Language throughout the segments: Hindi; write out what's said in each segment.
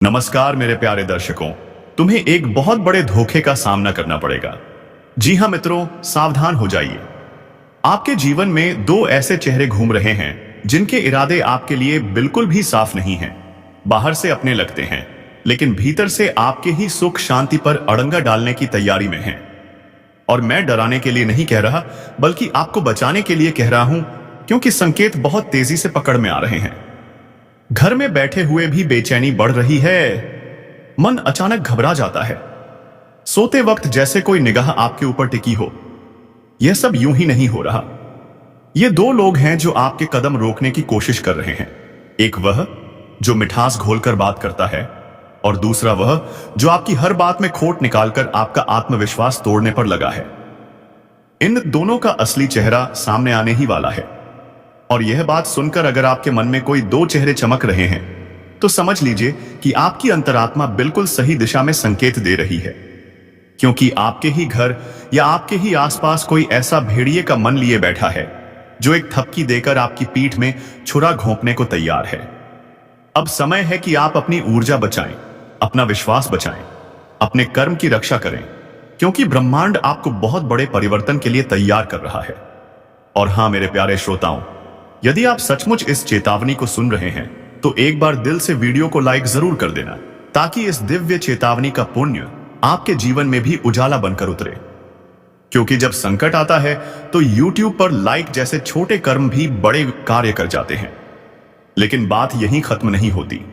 नमस्कार मेरे प्यारे दर्शकों। तुम्हें एक बहुत बड़े धोखे का सामना करना पड़ेगा। जी हां मित्रों, सावधान हो जाइए। आपके जीवन में दो ऐसे चेहरे घूम रहे हैं जिनके इरादे आपके लिए बिल्कुल भी साफ नहीं हैं। बाहर से अपने लगते हैं, लेकिन भीतर से आपके ही सुख शांति पर अड़ंगा डालने की तैयारी में हैं। और मैं डराने के लिए नहीं कह रहा, बल्कि आपको बचाने के लिए कह रहा हूं, क्योंकि संकेत बहुत तेजी से पकड़ में आ रहे हैं। घर में बैठे हुए भी बेचैनी बढ़ रही है। मन अचानक घबरा जाता है। सोते वक्त जैसे कोई निगाह आपके ऊपर टिकी हो। यह सब यूं ही नहीं हो रहा। ये दो लोग हैं जो आपके कदम रोकने की कोशिश कर रहे हैं। एक वह जो मिठास घोलकर बात करता है, और दूसरा वह जो आपकी हर बात में खोट निकालकर आपका आत्मविश्वास तोड़ने पर लगा है। इन दोनों का असली चेहरा सामने आने ही वाला है। और यह बात सुनकर अगर आपके मन में कोई दो चेहरे चमक रहे हैं, तो समझ लीजिए कि आपकी अंतरात्मा बिल्कुल सही दिशा में संकेत दे रही है। क्योंकि आपके ही घर या आपके ही आसपास कोई ऐसा भेड़िए का मन लिए बैठा है जो एक थपकी देकर आपकी पीठ में छुरा घोंपने को तैयार है। अब समय है कि आप अपनी ऊर्जा बचाएं, अपना विश्वास बचाएं, अपने कर्म की रक्षा करें, क्योंकि ब्रह्मांड आपको बहुत बड़े परिवर्तन के लिए तैयार कर रहा है। और हां मेरे प्यारे श्रोताओं, यदि आप सचमुच इस चेतावनी को सुन रहे हैं, तो एक बार दिल से वीडियो को लाइक जरूर कर देना, ताकि इस दिव्य चेतावनी का पुण्य आपके जीवन में भी उजाला बनकर उतरे। क्योंकि जब संकट आता है, तो YouTube पर लाइक जैसे छोटे कर्म भी बड़े कार्य कर जाते हैं। लेकिन बात यहीं खत्म नहीं होती।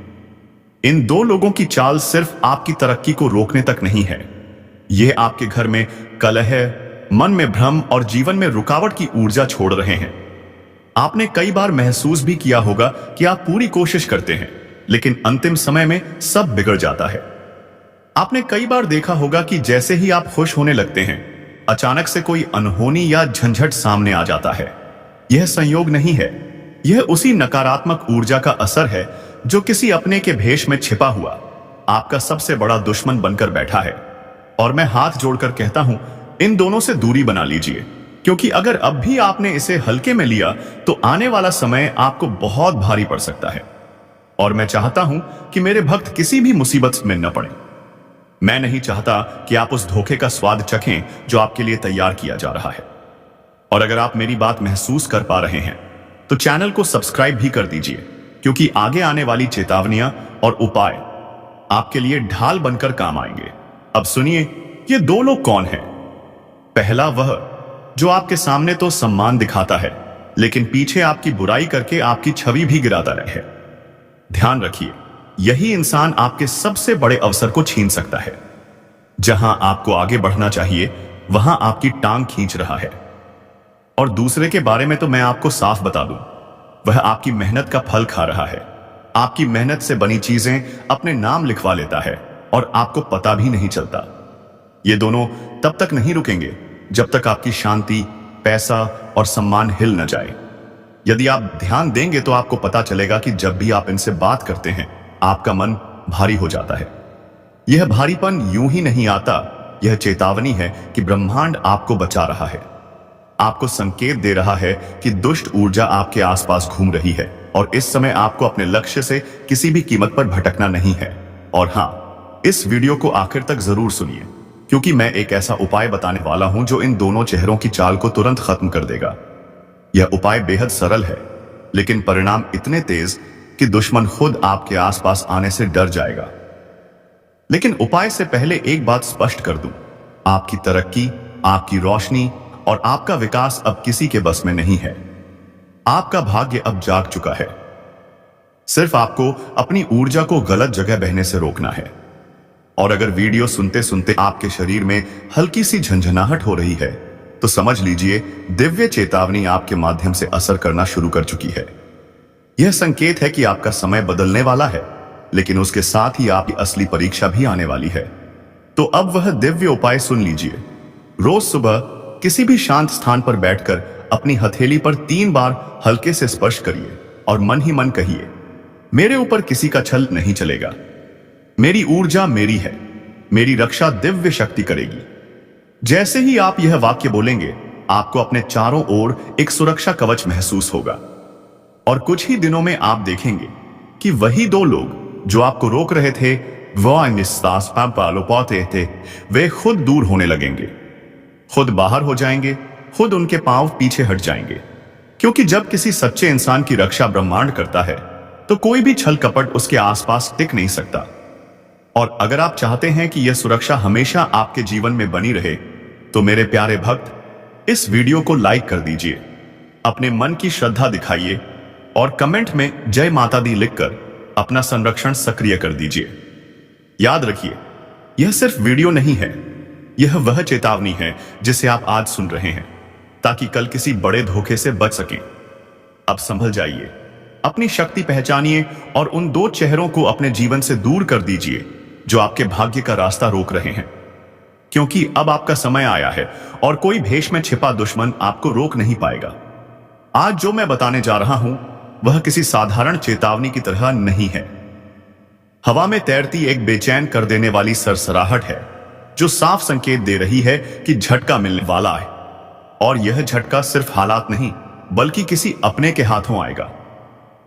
इन दो लोगों की चाल सिर्फ आपकी तरक्की को रोकने तक नहीं है। यह आपके घर में कलह, मन में भ्रम और जीवन में रुकावट की ऊर्जा छोड़ रहे हैं। आपने कई बार महसूस भी किया होगा कि आप पूरी कोशिश करते हैं, लेकिन अंतिम समय में सब बिगड़ जाता है। आपने कई बार देखा होगा कि जैसे ही आप खुश होने लगते हैं, अचानक से कोई अनहोनी या झंझट सामने आ जाता है। यह संयोग नहीं है, यह उसी नकारात्मक ऊर्जा का असर है जो किसी अपने के भेष में छिपा हुआ आपका सबसे बड़ा दुश्मन बनकर बैठा है। और मैं हाथ जोड़कर कहता हूं, इन दोनों से दूरी बना लीजिए, क्योंकि अगर अब भी आपने इसे हल्के में लिया, तो आने वाला समय आपको बहुत भारी पड़ सकता है। और मैं चाहता हूं कि मेरे भक्त किसी भी मुसीबत में न पड़े। मैं नहीं चाहता कि आप उस धोखे का स्वाद चखें जो आपके लिए तैयार किया जा रहा है। और अगर आप मेरी बात महसूस कर पा रहे हैं, तो चैनल को सब्सक्राइब भी कर दीजिए, क्योंकि आगे आने वाली चेतावनियां और उपाय आपके लिए ढाल बनकर काम आएंगे। अब सुनिए, ये दो लोग कौन हैं। पहला वह जो आपके सामने तो सम्मान दिखाता है, लेकिन पीछे आपकी बुराई करके आपकी छवि भी गिराता रहे। ध्यान रखिए, यही इंसान आपके सबसे बड़े अवसर को छीन सकता है। जहां आपको आगे बढ़ना चाहिए, वहां आपकी टांग खींच रहा है। और दूसरे के बारे में तो मैं आपको साफ बता दूं, वह आपकी मेहनत का फल खा रहा है। आपकी मेहनत से बनी चीजें अपने नाम लिखवा लेता है और आपको पता भी नहीं चलता। ये दोनों तब तक नहीं रुकेंगे जब तक आपकी शांति, पैसा और सम्मान हिल न जाए। यदि आप ध्यान देंगे तो आपको पता चलेगा कि जब भी आप इनसे बात करते हैं, आपका मन भारी हो जाता है। यह भारीपन यूं ही नहीं आता, यह चेतावनी है कि ब्रह्मांड आपको बचा रहा है। आपको संकेत दे रहा है कि दुष्ट ऊर्जा आपके आसपास घूम रही है, और इस समय आपको अपने लक्ष्य से किसी भी कीमत पर भटकना नहीं है। और हां, इस वीडियो को आखिर तक जरूर सुनिए, क्योंकि मैं एक ऐसा उपाय बताने वाला हूं जो इन दोनों चेहरों की चाल को तुरंत खत्म कर देगा। यह उपाय बेहद सरल है, लेकिन परिणाम इतने तेज कि दुश्मन खुद आपके आसपास आने से डर जाएगा। लेकिन उपाय से पहले एक बात स्पष्ट कर दूं, आपकी तरक्की, आपकी रोशनी और आपका विकास अब किसी के बस में नहीं है। आपका भाग्य अब जाग चुका है। सिर्फ आपको अपनी ऊर्जा को गलत जगह बहने से रोकना है। और अगर वीडियो सुनते सुनते आपके शरीर में हल्की सी झंझनाहट हो रही है, तो समझ लीजिए दिव्य चेतावनी आपके माध्यम से असर करना शुरू कर चुकी है। यह संकेत है कि आपका समय बदलने वाला है, लेकिन उसके साथ ही आपकी असली परीक्षा भी आने वाली है। तो अब वह दिव्य उपाय सुन लीजिए। रोज सुबह किसी भी शांत स्थान पर बैठकर अपनी हथेली पर 3 बार हल्के से स्पर्श करिए और मन ही मन कहिए, मेरे ऊपर किसी का छल नहीं चलेगा। मेरी ऊर्जा मेरी है, मेरी रक्षा दिव्य शक्ति करेगी। जैसे ही आप यह वाक्य बोलेंगे, आपको अपने चारों ओर एक सुरक्षा कवच महसूस होगा। और कुछ ही दिनों में आप देखेंगे कि वही दो लोग जो आपको रोक रहे थे, वे खुद दूर होने लगेंगे, खुद बाहर हो जाएंगे, खुद उनके पांव पीछे हट जाएंगे। क्योंकि जब किसी सच्चे इंसान की रक्षा ब्रह्मांड करता है तो कोई भी छल कपट उसके आसपास टिक नहीं सकता। और अगर आप चाहते हैं कि यह सुरक्षा हमेशा आपके जीवन में बनी रहे, तो मेरे प्यारे भक्त, इस वीडियो को लाइक कर दीजिए, अपने मन की श्रद्धा दिखाइए और कमेंट में जय माता दी लिखकर अपना संरक्षण सक्रिय कर दीजिए। याद रखिए, यह सिर्फ वीडियो नहीं है, यह वह चेतावनी है जिसे आप आज सुन रहे हैं, ताकि कल किसी बड़े धोखे से बच सकें। अब संभल जाइए, अपनी शक्ति पहचानिए और उन दो चेहरों को अपने जीवन से दूर कर दीजिए जो आपके भाग्य का रास्ता रोक रहे हैं। क्योंकि अब आपका समय आया है और कोई भेष में छिपा दुश्मन आपको रोक नहीं पाएगा। आज जो मैं बताने जा रहा हूं वह किसी साधारण चेतावनी की तरह नहीं है। हवा में तैरती एक बेचैन कर देने वाली सरसराहट है जो साफ संकेत दे रही है कि झटका मिलने वाला है। और यह झटका सिर्फ हालात नहीं बल्कि किसी अपने के हाथों आएगा।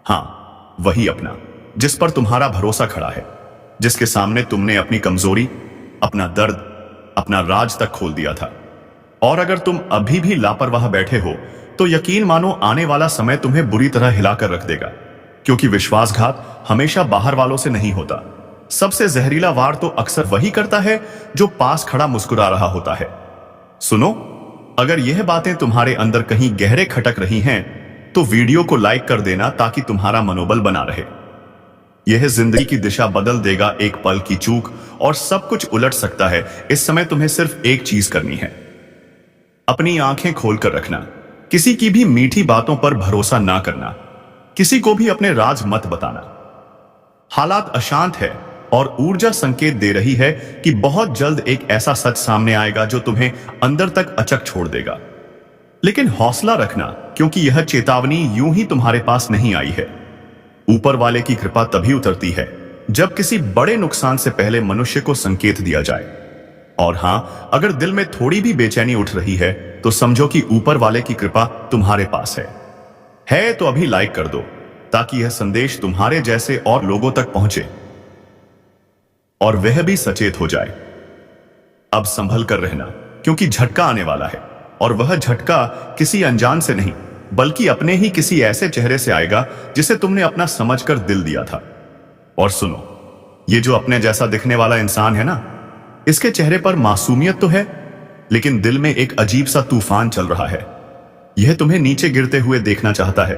हाँ, वही अपना जिस पर तुम्हारा भरोसा खड़ा है, जिसके सामने तुमने अपनी कमजोरी, अपना दर्द, अपना राज तक खोल दिया था। और अगर तुम अभी भी लापरवाह बैठे हो तो यकीन मानो आने वाला समय तुम्हें बुरी तरह हिलाकर रख देगा। क्योंकि विश्वासघात हमेशा बाहर वालों से नहीं होता। सबसे जहरीला वार तो अक्सर वही करता है जो पास खड़ा मुस्कुरा रहा होता है। सुनो, अगर यह बातें तुम्हारे अंदर कहीं गहरे खटक रही हैं तो वीडियो को लाइक कर देना ताकि तुम्हारा मनोबल बना रहे। यह जिंदगी की दिशा बदल देगा। एक पल की चूक और सब कुछ उलट सकता है। इस समय तुम्हें सिर्फ एक चीज करनी है, अपनी आंखें खोलकर रखना, किसी की भी मीठी बातों पर भरोसा ना करना, किसी को भी अपने राज मत बताना। हालात अशांत है और ऊर्जा संकेत दे रही है कि बहुत जल्द एक ऐसा सच सामने आएगा जो तुम्हें अंदर तक अचक छोड़ देगा। लेकिन हौसला रखना, क्योंकि यह चेतावनी यूं ही तुम्हारे पास नहीं आई है। ऊपर वाले की कृपा तभी उतरती है जब किसी बड़े नुकसान से पहले मनुष्य को संकेत दिया जाए। और हां, अगर दिल में थोड़ी भी बेचैनी उठ रही है तो समझो कि ऊपर वाले की कृपा तुम्हारे पास है तो अभी लाइक कर दो ताकि यह संदेश तुम्हारे जैसे और लोगों तक पहुंचे और वह भी सचेत हो जाए। अब संभल कर रहना, क्योंकि झटका आने वाला है और वह झटका किसी अनजान से नहीं बल्कि अपने ही किसी ऐसे चेहरे से आएगा जिसे तुमने अपना समझकर दिल दिया था। और सुनो, ये जो अपने जैसा दिखने वाला इंसान है ना, इसके चेहरे पर मासूमियत तो है, लेकिन दिल में एक अजीब सा तूफान चल रहा है। यह तुम्हें नीचे गिरते हुए देखना चाहता है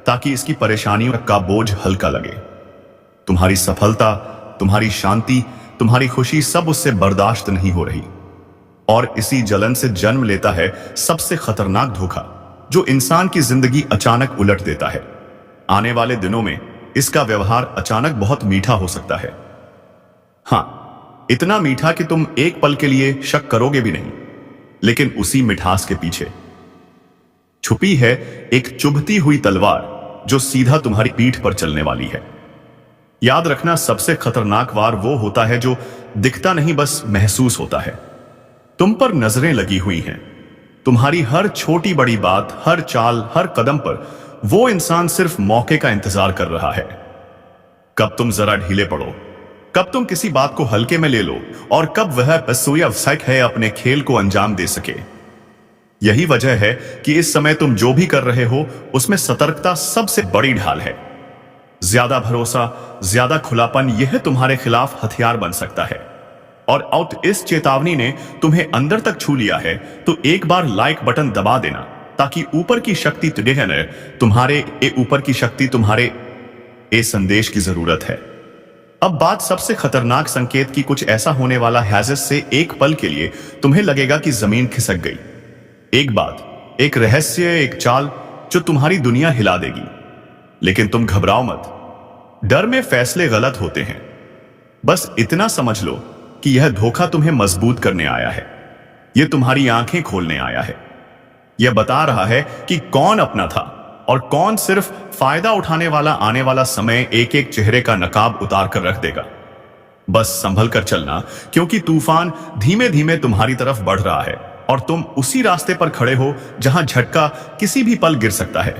ताकि इसकी परेशानियों का बोझ हल्का लगे। तुम्हारी सफलता, तुम्हारी शांति, तुम्हारी खुशी सब उससे बर्दाश्त नहीं हो रही। और इसी जलन से जन्म लेता है सबसे खतरनाक धोखा जो इंसान की जिंदगी अचानक उलट देता है। आने वाले दिनों में इसका व्यवहार अचानक बहुत मीठा हो सकता है। हां, इतना मीठा कि तुम एक पल के लिए शक करोगे भी नहीं। लेकिन उसी मिठास के पीछे छुपी है एक चुभती हुई तलवार जो सीधा तुम्हारी पीठ पर चलने वाली है। याद रखना, सबसे खतरनाक वार वो होता है जो दिखता नहीं बस महसूस होता है। तुम पर नजरें लगी हुई हैं, तुम्हारी हर छोटी बड़ी बात, हर चाल, हर कदम पर वो इंसान सिर्फ मौके का इंतजार कर रहा है। कब तुम जरा ढीले पड़ो, कब तुम किसी बात को हल्के में ले लो और कब वह अवसर है अपने खेल को अंजाम दे सके। यही वजह है कि इस समय तुम जो भी कर रहे हो उसमें सतर्कता सबसे बड़ी ढाल है। ज्यादा भरोसा, ज्यादा खुलापन, यह तुम्हारे खिलाफ हथियार बन सकता है। और आउट इस चेतावनी ने तुम्हें अंदर तक छू लिया है तो एक बार लाइक बटन दबा देना ताकि ऊपर की शक्ति तुम्हारे ए संदेश की जरूरत है। अब बात सबसे खतरनाक संकेत की कुछ ऐसा होने वाला है जिससे एक पल के लिए तुम्हें लगेगा कि जमीन खिसक गई। एक बात, एक रहस्य, एक चाल जो तुम्हारी दुनिया हिला देगी। लेकिन तुम घबराओ मत, डर में फैसले गलत होते हैं। बस इतना समझ लो कि यह धोखा तुम्हें मजबूत करने आया है, यह तुम्हारी आंखें खोलने आया है। यह बता रहा है कि कौन अपना था और कौन सिर्फ फायदा उठाने वाला। आने वाला समय एक एक चेहरे का नकाब उतार कर रख देगा। बस संभल कर चलना, क्योंकि तूफान धीमे धीमे तुम्हारी तरफ बढ़ रहा है और तुम उसी रास्ते पर खड़े हो जहां झटका किसी भी पल गिर सकता है।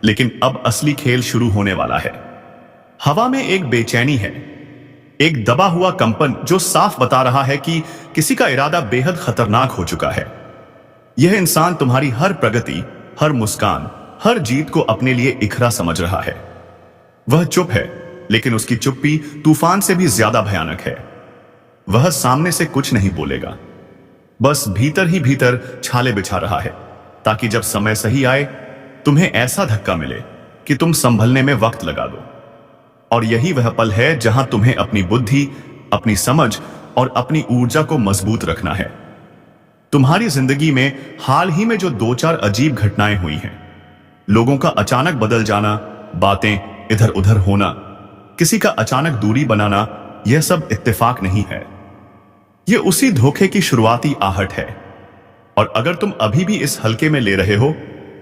लेकिन अब असली खेल शुरू होने वाला है। हवा में एक बेचैनी है, एक दबा हुआ कंपन जो साफ बता रहा है कि किसी का इरादा बेहद खतरनाक हो चुका है। यह इंसान तुम्हारी हर प्रगति, हर मुस्कान, हर जीत को अपने लिए इखरा समझ रहा है। वह चुप है, लेकिन उसकी चुप्पी तूफान से भी ज्यादा भयानक है। वह सामने से कुछ नहीं बोलेगा, बस भीतर ही भीतर छाले बिछा रहा है, ताकि जब समय सही आए तुम्हें ऐसा धक्का मिले कि तुम संभलने में वक्त लगा दो। और यही वह पल है जहां तुम्हें अपनी बुद्धि, अपनी समझ और अपनी ऊर्जा को मजबूत रखना है। तुम्हारी जिंदगी में हाल ही में जो 2-4 अजीब घटनाएं हुई हैं, लोगों का अचानक बदल जाना, बातें इधर उधर होना, किसी का अचानक दूरी बनाना, यह सब इत्तेफाक नहीं है। यह उसी धोखे की शुरुआती आहट है। और अगर तुम अभी भी इस हल्के में ले रहे हो,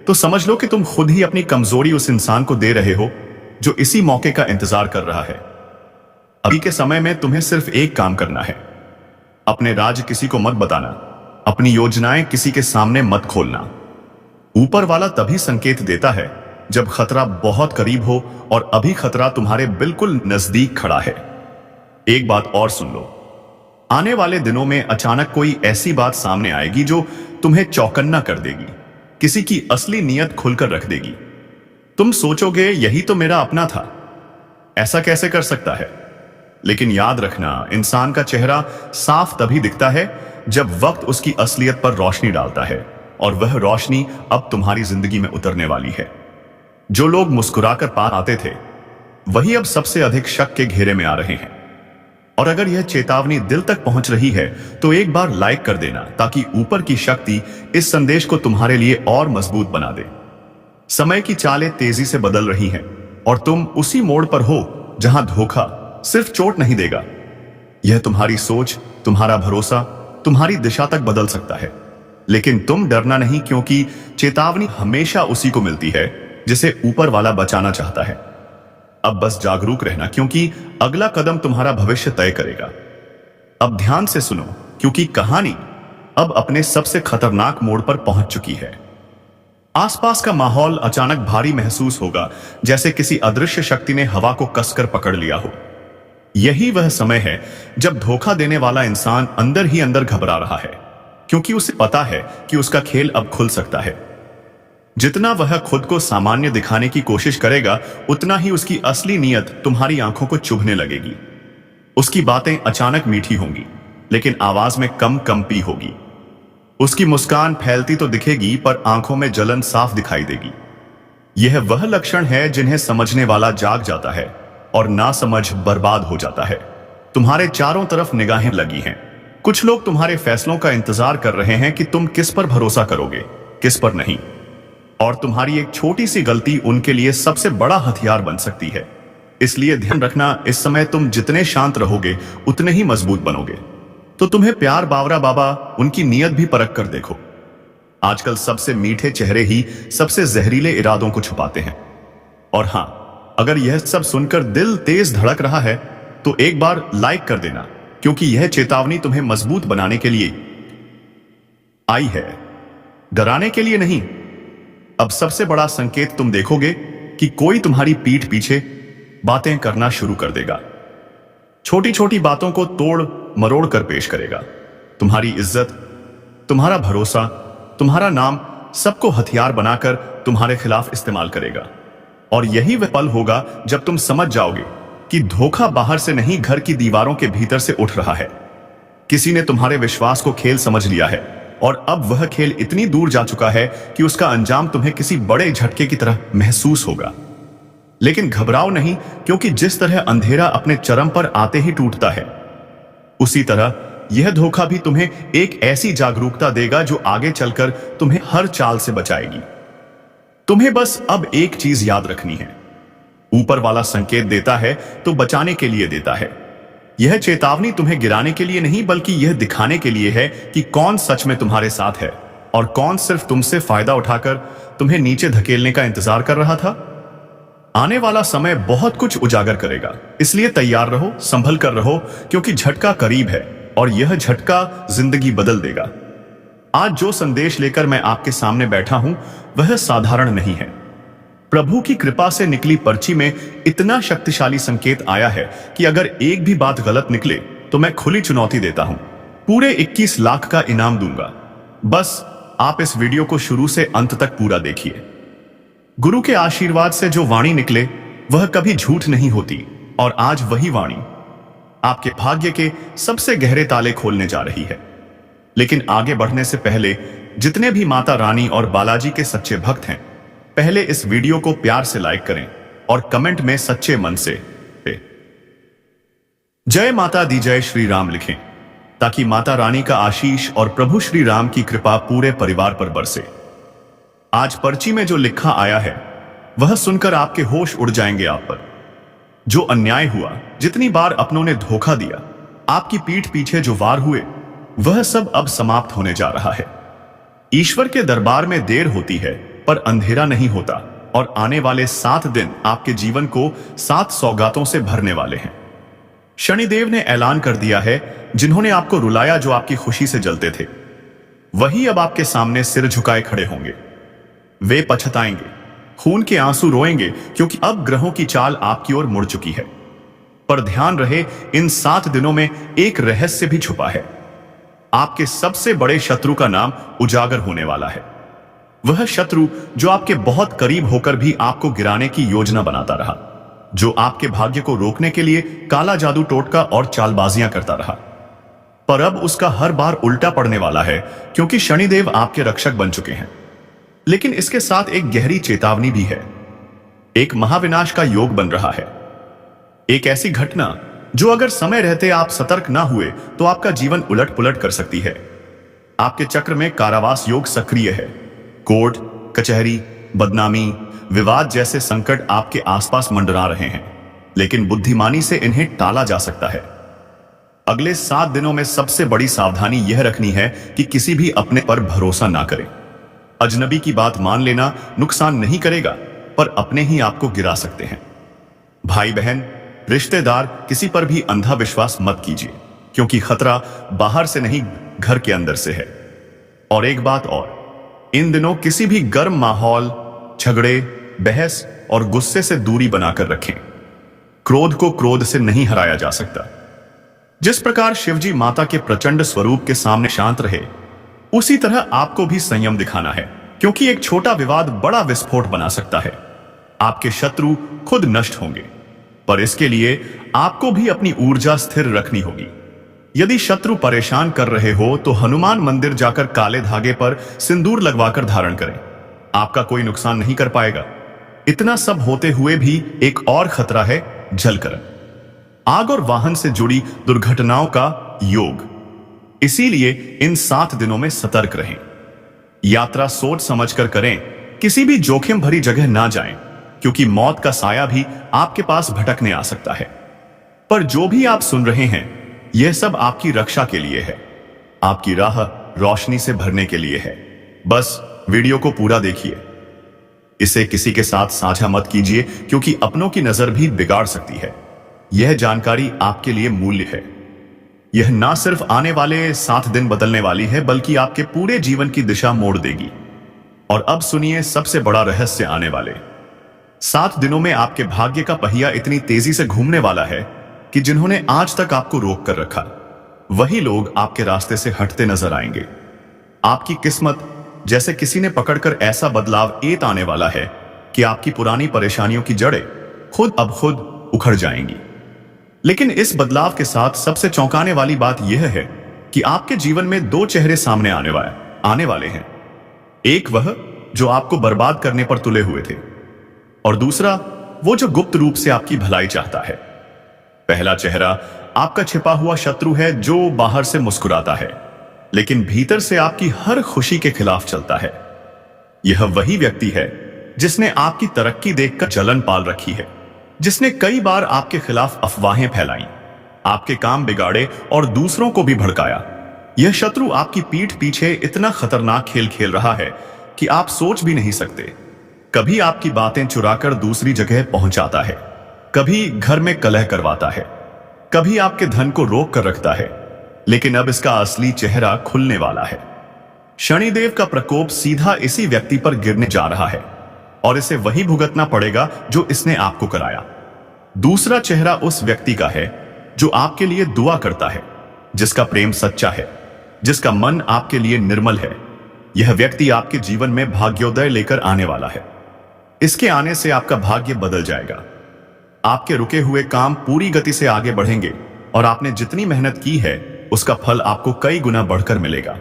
तो समझ लो कि तुम खुद ही अपनी कमजोरी उस इंसान को दे रहे हो जो इसी मौके का इंतजार कर रहा है। अभी के समय में तुम्हें सिर्फ एक काम करना है, अपने राज किसी को मत बताना, अपनी योजनाएं किसी के सामने मत खोलना। ऊपर वाला तभी संकेत देता है जब खतरा बहुत करीब हो, और अभी खतरा तुम्हारे बिल्कुल नजदीक खड़ा है। एक बात और सुन लो, आने वाले दिनों में अचानक कोई ऐसी बात सामने आएगी जो तुम्हें चौकन्ना कर देगी, किसी की असली नीयत खुलकर रख देगी। तुम सोचोगे यही तो मेरा अपना था, ऐसा कैसे कर सकता है? लेकिन याद रखना, इंसान का चेहरा साफ तभी दिखता है जब वक्त उसकी असलियत पर रोशनी डालता है, और वह रोशनी अब तुम्हारी जिंदगी में उतरने वाली है। जो लोग मुस्कुराकर पार आते थे, वही अब सबसे अधिक शक के घेरे में आ रहे हैं। और अगर यह चेतावनी दिल तक पहुंच रही है तो एक बार लाइक कर देना, ताकि ऊपर की शक्ति इस संदेश को तुम्हारे लिए और मजबूत बना दे। समय की चालें तेजी से बदल रही हैं, और तुम उसी मोड़ पर हो जहां धोखा सिर्फ चोट नहीं देगा, यह तुम्हारी सोच, तुम्हारा भरोसा, तुम्हारी दिशा तक बदल सकता है। लेकिन तुम डरना नहीं, क्योंकि चेतावनी हमेशा उसी को मिलती है जिसे ऊपर वाला बचाना चाहता है। अब बस जागरूक रहना, क्योंकि अगला कदम तुम्हारा भविष्य तय करेगा। अब ध्यान से सुनो, क्योंकि कहानी अब अपने सबसे खतरनाक मोड़ पर पहुंच चुकी है। आसपास का माहौल अचानक भारी महसूस होगा, जैसे किसी अदृश्य शक्ति ने हवा को कसकर पकड़ लिया हो। यही वह समय है जब धोखा देने वाला इंसान अंदर ही अंदर घबरा रहा है, क्योंकि उसे पता है कि उसका खेल अब खुल सकता है। जितना वह खुद को सामान्य दिखाने की कोशिश करेगा, उतना ही उसकी असली नीयत तुम्हारी आंखों को चुभने लगेगी। उसकी बातें अचानक मीठी होंगी, लेकिन आवाज में कम कंपी होगी। उसकी मुस्कान फैलती तो दिखेगी, पर आंखों में जलन साफ दिखाई देगी। यह वह लक्षण है जिन्हें समझने वाला जाग जाता है, और ना समझ बर्बाद हो जाता है। तुम्हारे चारों तरफ निगाहें लगी हैं। कुछ लोग तुम्हारे फैसलों का इंतजार कर रहे हैं कि तुम किस पर भरोसा करोगे, किस पर नहीं। और तुम्हारी एक छोटी सी गलती उनके लिए सबसे बड़ा हथियार बन सकती है। इसलिए ध्यान रखना, इस समय तुम जितने शांत रहोगे उतने ही मजबूत बनोगे। तो तुम्हें प्यार बावरा बाबा उनकी नीयत भी परख कर देखो। आजकल सबसे मीठे चेहरे ही सबसे जहरीले इरादों को छुपाते हैं। और हां, अगर यह सब सुनकर दिल तेज धड़क रहा है तो एक बार लाइक कर देना, क्योंकि यह चेतावनी तुम्हें मजबूत बनाने के लिए आई है, डराने के लिए नहीं। अब सबसे बड़ा संकेत तुम देखोगे कि कोई तुम्हारी पीठ पीछे बातें करना शुरू कर देगा। छोटी छोटी बातों को तोड़ मरोड़ कर पेश करेगा। तुम्हारी इज्जत, तुम्हारा भरोसा, तुम्हारा नाम, सबको हथियार बनाकर तुम्हारे खिलाफ इस्तेमाल करेगा। और यही वह पल होगा जब तुम समझ जाओगे कि धोखा बाहर से नहीं, घर की दीवारों के भीतर से उठ रहा है। किसी ने तुम्हारे विश्वास को खेल समझ लिया है, और अब वह खेल इतनी दूर जा चुका है कि उसका अंजाम तुम्हें किसी बड़े झटके की तरह महसूस होगा। लेकिन घबराओ नहीं, क्योंकि जिस तरह अंधेरा अपने चरम पर आते ही टूटता है, उसी तरह यह धोखा भी तुम्हें एक ऐसी जागरूकता देगा जो आगे चलकर तुम्हें हर चाल से बचाएगी। तुम्हें बस अब एक चीज याद रखनी है, ऊपर वाला संकेत देता है तो बचाने के लिए देता है। यह चेतावनी तुम्हें गिराने के लिए नहीं, बल्कि यह दिखाने के लिए है कि कौन सच में तुम्हारे साथ है और कौन सिर्फ तुमसे फायदा उठाकर तुम्हें नीचे धकेलने का इंतजार कर रहा था। आने वाला समय बहुत कुछ उजागर करेगा, इसलिए तैयार रहो, संभल कर रहो, क्योंकि झटका करीब है और यह झटका जिंदगी बदल देगा। आज जो संदेश लेकर मैं आपके सामने बैठा हूं वह साधारण नहीं है। प्रभु की कृपा से निकली पर्ची में इतना शक्तिशाली संकेत आया है कि अगर एक भी बात गलत निकले तो मैं खुली चुनौती देता हूं, पूरे 21 लाख का इनाम दूंगा। बस आप इस वीडियो को शुरू से अंत तक पूरा देखिए। गुरु के आशीर्वाद से जो वाणी निकले वह कभी झूठ नहीं होती, और आज वही वाणी आपके भाग्य के सबसे गहरे ताले खोलने जा रही है। लेकिन आगे बढ़ने से पहले जितने भी माता रानी और बालाजी के सच्चे भक्त हैं, पहले इस वीडियो को प्यार से लाइक करें और कमेंट में सच्चे मन से जय माता दी जय श्री राम लिखें, ताकि माता रानी का आशीष और प्रभु श्री राम की कृपा पूरे परिवार पर बरसे। आज पर्ची में जो लिखा आया है वह सुनकर आपके होश उड़ जाएंगे। आप पर जो अन्याय हुआ, जितनी बार अपनों ने धोखा दिया, आपकी पीठ पीछे जो वार हुए, वह सब अब समाप्त होने जा रहा है। ईश्वर के दरबार में देर होती है पर अंधेरा नहीं होता, और आने वाले 7 दिन आपके जीवन को 7 सौगातों से भरने वाले हैं। शनिदेव ने ऐलान कर दिया है, जिन्होंने आपको रुलाया, जो आपकी खुशी से जलते थे, वही अब आपके सामने सिर झुकाए खड़े होंगे। वे पछताएंगे, खून के आंसू रोएंगे, क्योंकि अब ग्रहों की चाल आपकी ओर मुड़ चुकी है। पर ध्यान रहे, इन 7 दिनों में एक रहस्य भी छुपा है। आपके सबसे बड़े शत्रु का नाम उजागर होने वाला है। वह शत्रु जो आपके बहुत करीब होकर भी आपको गिराने की योजना बनाता रहा, जो आपके भाग्य को रोकने के लिए काला जादू, टोटका और चालबाजियां करता रहा। पर अब उसका हर बार उल्टा पड़ने वाला है, क्योंकि शनिदेव आपके रक्षक बन चुके हैं। लेकिन इसके साथ एक गहरी चेतावनी भी है। एक महाविनाश का योग बन रहा है। एक ऐसी घटना जो अगर समय रहते आप सतर्क ना हुए तो आपका जीवन उलट पुलट कर सकती है। आपके चक्र में कारावास योग सक्रिय है। कोर्ट कचहरी, बदनामी, विवाद जैसे संकट आपके आसपास मंडरा रहे हैं, लेकिन बुद्धिमानी से इन्हें टाला जा सकता है। अगले 7 दिनों में सबसे बड़ी सावधानी यह रखनी है कि किसी भी अपने पर भरोसा ना करें। अजनबी की बात मान लेना नुकसान नहीं करेगा, पर अपने ही आपको गिरा सकते हैं। भाई बहन, रिश्तेदार, किसी पर भी अंधा विश्वास मत कीजिए, क्योंकि खतरा बाहर से नहीं, घर के अंदर से है। और एक बात और, इन दिनों किसी भी गर्म माहौल, झगड़े, बहस और गुस्से से दूरी बनाकर रखें। क्रोध को क्रोध से नहीं हराया जा सकता। जिस प्रकार शिवजी माता के प्रचंड स्वरूप के सामने शांत रहे, उसी तरह आपको भी संयम दिखाना है, क्योंकि एक छोटा विवाद बड़ा विस्फोट बना सकता है। आपके शत्रु खुद नष्ट होंगे, पर इसके लिए आपको भी अपनी ऊर्जा स्थिर रखनी होगी। यदि शत्रु परेशान कर रहे हो तो हनुमान मंदिर जाकर काले धागे पर सिंदूर लगवाकर धारण करें। आपका कोई नुकसान नहीं कर पाएगा। इतना सब होते हुए भी एक और खतरा है, जलकरण, आग और वाहन से जुड़ी दुर्घटनाओं का योग। इसीलिए इन 7 दिनों में सतर्क रहें। यात्रा सोच समझकर करें, किसी भी जोखिम भरी जगह ना जाएं, क्योंकि मौत का साया भी आपके पास भटकने आ सकता है। पर जो भी आप सुन रहे हैं, यह सब आपकी रक्षा के लिए है, आपकी राह रोशनी से भरने के लिए है। बस वीडियो को पूरा देखिए। इसे किसी के साथ साझा मत कीजिए, क्योंकि अपनों की नजर भी बिगाड़ सकती है। यह जानकारी आपके लिए मूल्य है। यह ना सिर्फ आने वाले 7 दिन बदलने वाली है, बल्कि आपके पूरे जीवन की दिशा मोड़ देगी। और अब सुनिए सबसे बड़ा रहस्य आने वाले 7 दिनों में आपके भाग्य का पहिया इतनी तेजी से घूमने वाला है कि जिन्होंने आज तक आपको रोक कर रखा, वही लोग आपके रास्ते से हटते नजर आएंगे। आपकी किस्मत जैसे किसी ने पकड़कर ऐसा बदलाव एत आने वाला है कि आपकी पुरानी परेशानियों की जड़ें खुद उखड़ जाएंगी। लेकिन इस बदलाव के साथ सबसे चौंकाने वाली बात यह है कि आपके जीवन में 2 चेहरे सामने आने वाले हैं। एक वह जो आपको बर्बाद करने पर तुले हुए थे, और दूसरा वो जो गुप्त रूप से आपकी भलाई चाहता है। पहला चेहरा आपका छिपा हुआ शत्रु है, जो बाहर से मुस्कुराता है, लेकिन भीतर से आपकी हर खुशी के खिलाफ चलता है। यह वही व्यक्ति है जिसने आपकी तरक्की देखकर जलन पाल रखी है, जिसने कई बार आपके खिलाफ अफवाहें फैलाई, आपके काम बिगाड़े और दूसरों को भी भड़काया। यह शत्रु आपकी पीठ पीछे इतना खतरनाक खेल खेल रहा है कि आप सोच भी नहीं सकते। कभी आपकी बातें चुराकर दूसरी जगह पहुंचाता है, कभी घर में कलह करवाता है, कभी आपके धन को रोक कर रखता है। लेकिन अब इसका असली चेहरा खुलने वाला है। शनिदेव का प्रकोप सीधा इसी व्यक्ति पर गिरने जा रहा है। और इसे वही भुगतना पड़ेगा जो इसने आपको कराया। दूसरा चेहरा उस व्यक्ति का है जो आपके लिए दुआ करता है, जिसका प्रेम सच्चा है, जिसका मन आपके लिए निर्मल है। यह व्यक्ति आपके जीवन में भाग्योदय लेकर आने वाला है। इसके आने से आपका भाग्य बदल जाएगा। आपके रुके हुए काम पूरी गति से आगे बढ़ेंगे और आपने जितनी मेहनत की है उसका फल आपको कई गुना बढ़कर मिलेगा।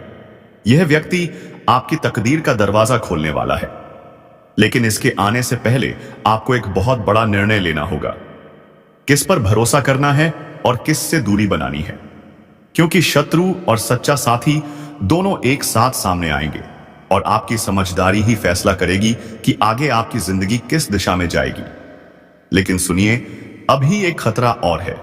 यह व्यक्ति आपकी तकदीर का दरवाजा खोलने वाला है, लेकिन इसके आने से पहले आपको एक बहुत बड़ा निर्णय लेना होगा। किस पर भरोसा करना है और किस से दूरी बनानी है, क्योंकि शत्रु और सच्चा साथी दोनों एक साथ सामने आएंगे और आपकी समझदारी ही फैसला करेगी कि आगे आपकी जिंदगी किस दिशा में जाएगी। लेकिन सुनिए, अभी एक खतरा और है।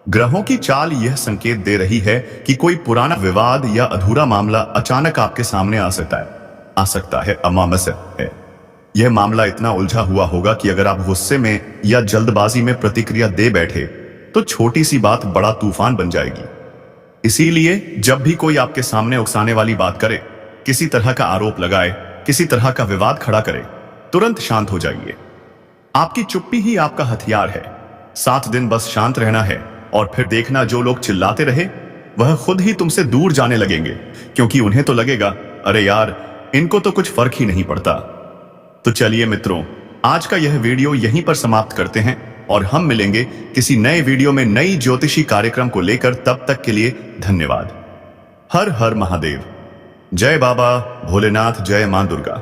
ग्रहों की चाल यह संकेत दे रही है कि कोई पुराना विवाद या अधूरा मामला अचानक आपके सामने आ सकता है। अमावस्या है। यह मामला इतना उलझा हुआ होगा कि अगर आप गुस्से में या जल्दबाजी में प्रतिक्रिया दे बैठे तो छोटी सी बात बड़ा तूफान बन जाएगी। इसीलिए जब भी कोई आपके सामने उकसाने वाली बात करे, किसी तरह का आरोप लगाए, किसी तरह का विवाद खड़ा करे, तुरंत शांत हो जाइए। आपकी चुप्पी ही आपका हथियार है। 7 दिन बस शांत रहना है और फिर देखना, जो लोग चिल्लाते रहे वह खुद ही तुमसे दूर जाने लगेंगे, क्योंकि उन्हें तो लगेगा, अरे यार, इनको तो कुछ फर्क ही नहीं पड़ता। तो चलिए मित्रों, आज का यह वीडियो यहीं पर समाप्त करते हैं और हम मिलेंगे किसी नए वीडियो में नई ज्योतिषी कार्यक्रम को लेकर। तब तक के लिए धन्यवाद। हर हर महादेव। जय बाबा भोलेनाथ, जय मां दुर्गा।